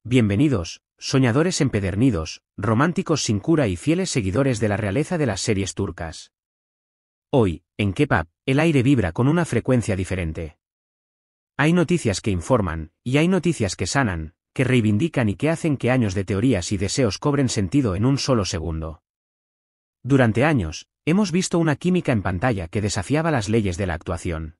Bienvenidos, soñadores empedernidos, románticos sin cura y fieles seguidores de la realeza de las series turcas. Hoy, en Kepap, el aire vibra con una frecuencia diferente. Hay noticias que informan, y hay noticias que sanan, que reivindican y que hacen que años de teorías y deseos cobren sentido en un solo segundo. Durante años, hemos visto una química en pantalla que desafiaba las leyes de la actuación.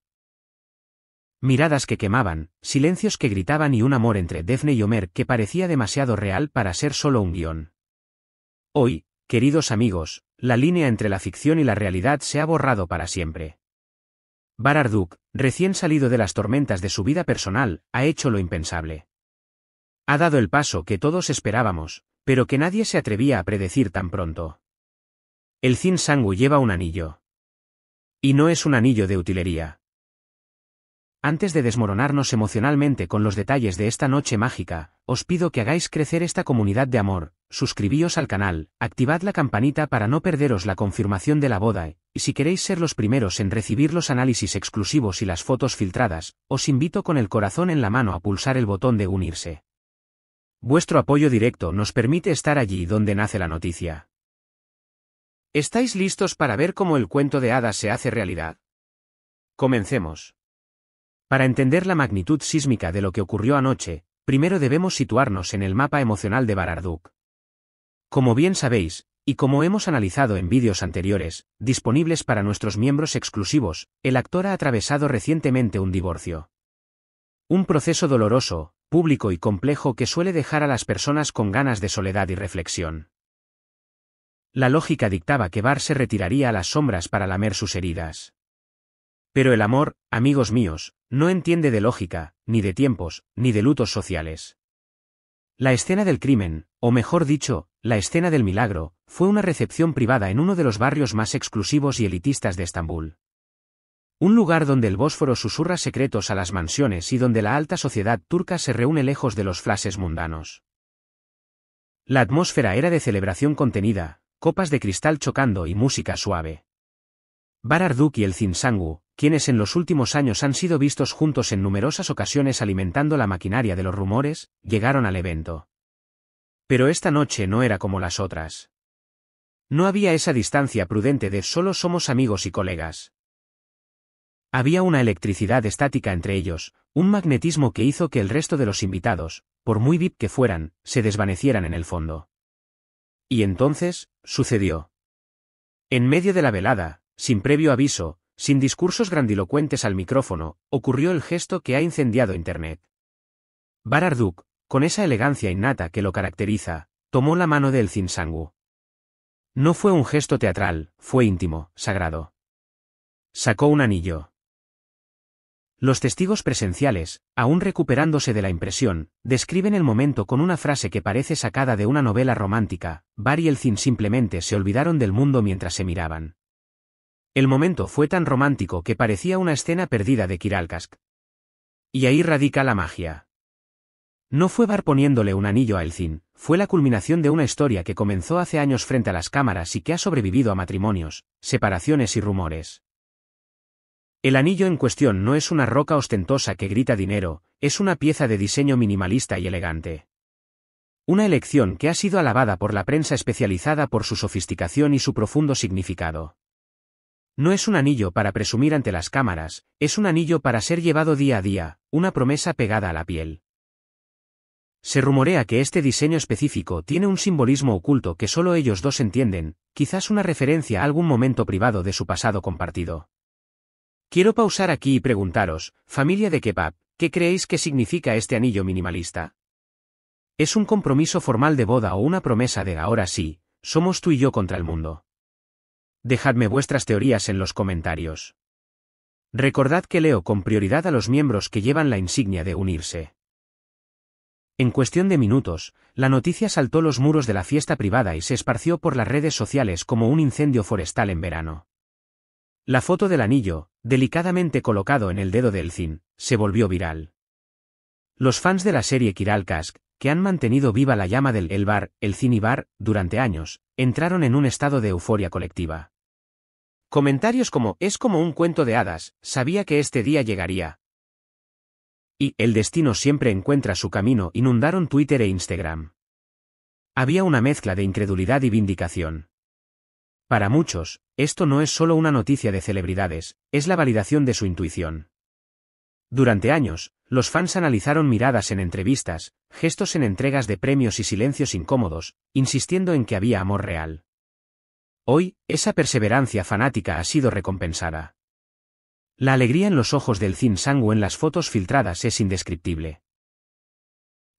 Miradas que quemaban, silencios que gritaban y un amor entre Defne y Ömer que parecía demasiado real para ser solo un guión. Hoy, queridos amigos, la línea entre la ficción y la realidad se ha borrado para siempre. Bararduk, recién salido de las tormentas de su vida personal, ha hecho lo impensable. Ha dado el paso que todos esperábamos, pero que nadie se atrevía a predecir tan pronto. El Jin Sangu lleva un anillo. Y no es un anillo de utilería. Antes de desmoronarnos emocionalmente con los detalles de esta noche mágica, os pido que hagáis crecer esta comunidad de amor, suscribíos al canal, activad la campanita para no perderos la confirmación de la boda, y si queréis ser los primeros en recibir los análisis exclusivos y las fotos filtradas, os invito con el corazón en la mano a pulsar el botón de unirse. Vuestro apoyo directo nos permite estar allí donde nace la noticia. ¿Estáis listos para ver cómo el cuento de hadas se hace realidad? Comencemos. Para entender la magnitud sísmica de lo que ocurrió anoche, primero debemos situarnos en el mapa emocional de Bararduk. Como bien sabéis, y como hemos analizado en vídeos anteriores, disponibles para nuestros miembros exclusivos, el actor ha atravesado recientemente un divorcio. Un proceso doloroso, público y complejo que suele dejar a las personas con ganas de soledad y reflexión. La lógica dictaba que Bar se retiraría a las sombras para lamer sus heridas. Pero el amor, amigos míos, no entiende de lógica, ni de tiempos, ni de lutos sociales. La escena del crimen, o mejor dicho, la escena del milagro, fue una recepción privada en uno de los barrios más exclusivos y elitistas de Estambul. Un lugar donde el Bósforo susurra secretos a las mansiones y donde la alta sociedad turca se reúne lejos de los flashes mundanos. La atmósfera era de celebración contenida, copas de cristal chocando y música suave. Bararduk y el Jin Sangu, quienes en los últimos años han sido vistos juntos en numerosas ocasiones alimentando la maquinaria de los rumores, llegaron al evento. Pero esta noche no era como las otras. No había esa distancia prudente de solo somos amigos y colegas. Había una electricidad estática entre ellos, un magnetismo que hizo que el resto de los invitados, por muy VIP que fueran, se desvanecieran en el fondo. Y entonces, sucedió. En medio de la velada, sin previo aviso, sin discursos grandilocuentes al micrófono, ocurrió el gesto que ha incendiado Internet. Bararduk, con esa elegancia innata que lo caracteriza, tomó la mano del Jin Sangu. No fue un gesto teatral, fue íntimo, sagrado. Sacó un anillo. Los testigos presenciales, aún recuperándose de la impresión, describen el momento con una frase que parece sacada de una novela romántica: Bar y el Jin simplemente se olvidaron del mundo mientras se miraban. El momento fue tan romántico que parecía una escena perdida de Kiralkask. Y ahí radica la magia. No fue Bar poniéndole un anillo a el Jin, fue la culminación de una historia que comenzó hace años frente a las cámaras y que ha sobrevivido a matrimonios, separaciones y rumores. El anillo en cuestión no es una roca ostentosa que grita dinero, es una pieza de diseño minimalista y elegante. Una elección que ha sido alabada por la prensa especializada por su sofisticación y su profundo significado. No es un anillo para presumir ante las cámaras, es un anillo para ser llevado día a día, una promesa pegada a la piel. Se rumorea que este diseño específico tiene un simbolismo oculto que solo ellos dos entienden, quizás una referencia a algún momento privado de su pasado compartido. Quiero pausar aquí y preguntaros, familia de Kepap, ¿qué creéis que significa este anillo minimalista? ¿Es un compromiso formal de boda o una promesa de ahora sí, somos tú y yo contra el mundo? Dejadme vuestras teorías en los comentarios. Recordad que leo con prioridad a los miembros que llevan la insignia de unirse. En cuestión de minutos, la noticia saltó los muros de la fiesta privada y se esparció por las redes sociales como un incendio forestal en verano. La foto del anillo, delicadamente colocado en el dedo del Jin, se volvió viral. Los fans de la serie Kiralkask, que han mantenido viva la llama del el Bar, el Jin y Bar, durante años, entraron en un estado de euforia colectiva. Comentarios como, es como un cuento de hadas, sabía que este día llegaría. y el destino siempre encuentra su camino inundaron Twitter e Instagram. Había una mezcla de incredulidad y vindicación. Para muchos, esto no es solo una noticia de celebridades, es la validación de su intuición. Durante años, los fans analizaron miradas en entrevistas, gestos en entregas de premios y silencios incómodos, insistiendo en que había amor real. Hoy, esa perseverancia fanática ha sido recompensada. La alegría en los ojos del Jin Sang-woo en las fotos filtradas es indescriptible.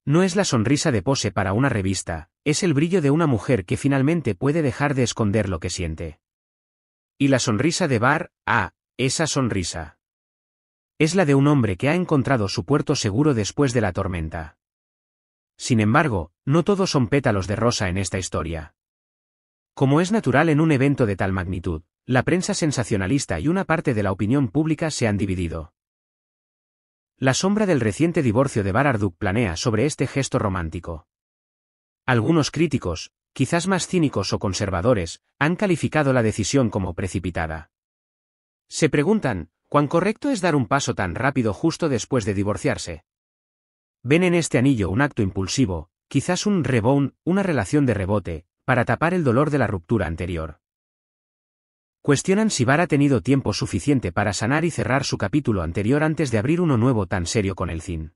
No es la sonrisa de pose para una revista, es el brillo de una mujer que finalmente puede dejar de esconder lo que siente. Y la sonrisa de Bar, esa sonrisa. Es la de un hombre que ha encontrado su puerto seguro después de la tormenta. Sin embargo, no todos son pétalos de rosa en esta historia. Como es natural en un evento de tal magnitud, la prensa sensacionalista y una parte de la opinión pública se han dividido. La sombra del reciente divorcio de Bar Arduk planea sobre este gesto romántico. Algunos críticos, quizás más cínicos o conservadores, han calificado la decisión como precipitada. Se preguntan, ¿cuán correcto es dar un paso tan rápido justo después de divorciarse? Ven en este anillo un acto impulsivo, quizás un rebound, una relación de rebote, para tapar el dolor de la ruptura anterior. Cuestionan si Bar ha tenido tiempo suficiente para sanar y cerrar su capítulo anterior antes de abrir uno nuevo tan serio con el Jin.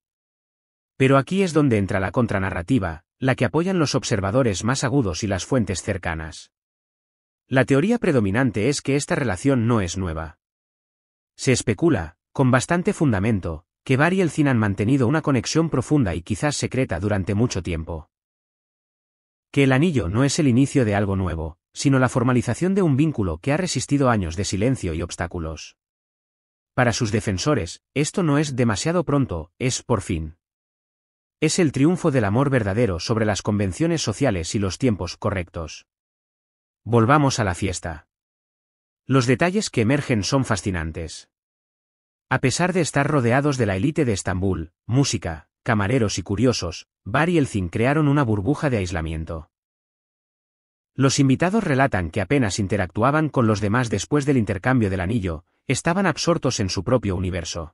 Pero aquí es donde entra la contranarrativa, la que apoyan los observadores más agudos y las fuentes cercanas. La teoría predominante es que esta relación no es nueva. Se especula, con bastante fundamento, que Bar y el Jin han mantenido una conexión profunda y quizás secreta durante mucho tiempo. Que el anillo no es el inicio de algo nuevo, sino la formalización de un vínculo que ha resistido años de silencio y obstáculos. Para sus defensores, esto no es demasiado pronto, es por fin. Es el triunfo del amor verdadero sobre las convenciones sociales y los tiempos correctos. Volvamos a la fiesta. Los detalles que emergen son fascinantes. A pesar de estar rodeados de la élite de Estambul, música, camareros y curiosos, Bar y el Jin crearon una burbuja de aislamiento. Los invitados relatan que apenas interactuaban con los demás después del intercambio del anillo, estaban absortos en su propio universo.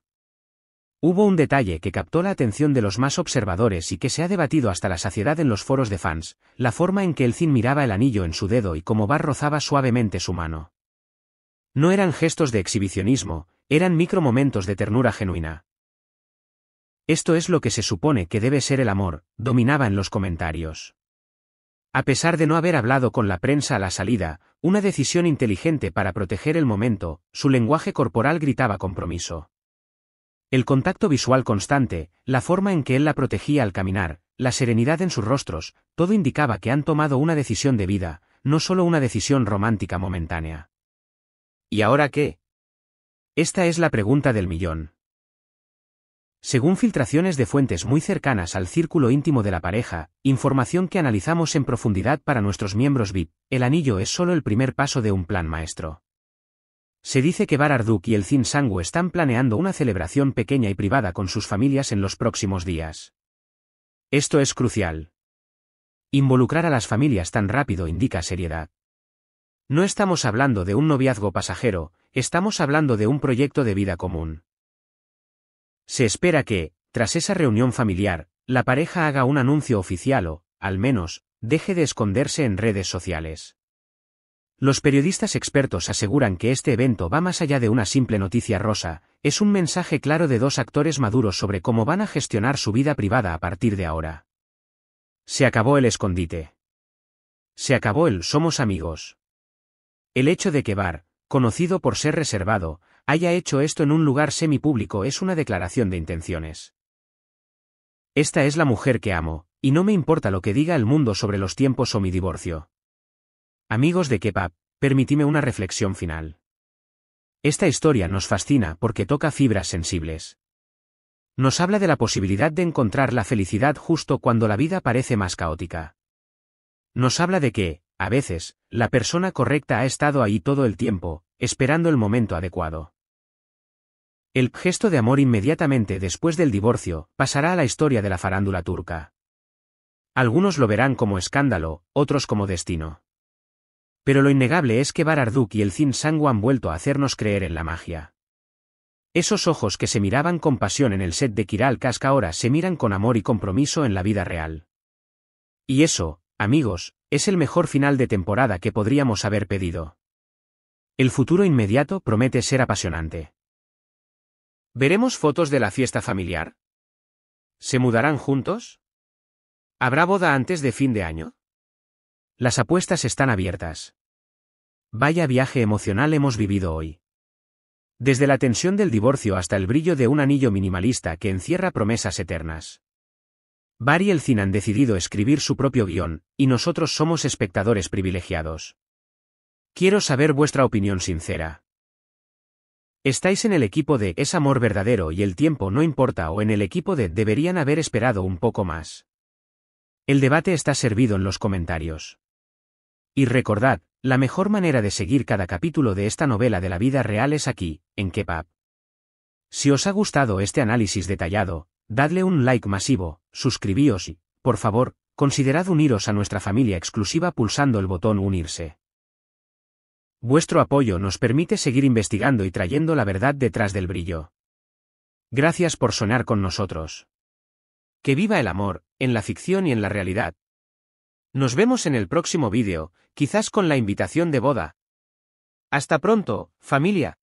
Hubo un detalle que captó la atención de los más observadores y que se ha debatido hasta la saciedad en los foros de fans, la forma en que el Jin miraba el anillo en su dedo y cómo Bar rozaba suavemente su mano. No eran gestos de exhibicionismo, eran micromomentos de ternura genuina. Esto es lo que se supone que debe ser el amor, dominaba en los comentarios. A pesar de no haber hablado con la prensa a la salida, una decisión inteligente para proteger el momento, su lenguaje corporal gritaba compromiso. El contacto visual constante, la forma en que él la protegía al caminar, la serenidad en sus rostros, todo indicaba que han tomado una decisión de vida, no solo una decisión romántica momentánea. ¿Y ahora qué? Esta es la pregunta del millón. Según filtraciones de fuentes muy cercanas al círculo íntimo de la pareja, información que analizamos en profundidad para nuestros miembros VIP, el anillo es solo el primer paso de un plan maestro. Se dice que Bar Arduk y el Jin Sang-woo están planeando una celebración pequeña y privada con sus familias en los próximos días. Esto es crucial. Involucrar a las familias tan rápido indica seriedad. No estamos hablando de un noviazgo pasajero, estamos hablando de un proyecto de vida común. Se espera que, tras esa reunión familiar, la pareja haga un anuncio oficial o, al menos, deje de esconderse en redes sociales. Los periodistas expertos aseguran que este evento va más allá de una simple noticia rosa, es un mensaje claro de dos actores maduros sobre cómo van a gestionar su vida privada a partir de ahora. Se acabó el escondite. Se acabó el somos amigos. El hecho de que Bar, conocido por ser reservado, haya hecho esto en un lugar semipúblico es una declaración de intenciones. Esta es la mujer que amo, y no me importa lo que diga el mundo sobre los tiempos o mi divorcio. Amigos de K-pop, permitidme una reflexión final. Esta historia nos fascina porque toca fibras sensibles. Nos habla de la posibilidad de encontrar la felicidad justo cuando la vida parece más caótica. Nos habla de que, a veces, la persona correcta ha estado ahí todo el tiempo, esperando el momento adecuado. El gesto de amor inmediatamente después del divorcio pasará a la historia de la farándula turca. Algunos lo verán como escándalo, otros como destino. Pero lo innegable es que Bar Arduk y el Jin Sang-woo han vuelto a hacernos creer en la magia. Esos ojos que se miraban con pasión en el set de Kiral Kask ahora se miran con amor y compromiso en la vida real. Y eso, amigos, es el mejor final de temporada que podríamos haber pedido. El futuro inmediato promete ser apasionante. ¿Veremos fotos de la fiesta familiar? ¿Se mudarán juntos? ¿Habrá boda antes de fin de año? Las apuestas están abiertas. Vaya viaje emocional hemos vivido hoy. Desde la tensión del divorcio hasta el brillo de un anillo minimalista que encierra promesas eternas. Bar y Elcin han decidido escribir su propio guión, y nosotros somos espectadores privilegiados. Quiero saber vuestra opinión sincera. ¿Estáis en el equipo de Es amor verdadero y el tiempo no importa o en el equipo de deberían haber esperado un poco más? El debate está servido en los comentarios. Y recordad, la mejor manera de seguir cada capítulo de esta novela de la vida real es aquí, en Kepap. Si os ha gustado este análisis detallado, dadle un like masivo, suscribíos y, por favor, considerad uniros a nuestra familia exclusiva pulsando el botón unirse. Vuestro apoyo nos permite seguir investigando y trayendo la verdad detrás del brillo. Gracias por soñar con nosotros. Que viva el amor, en la ficción y en la realidad. Nos vemos en el próximo vídeo, quizás con la invitación de boda. Hasta pronto, familia.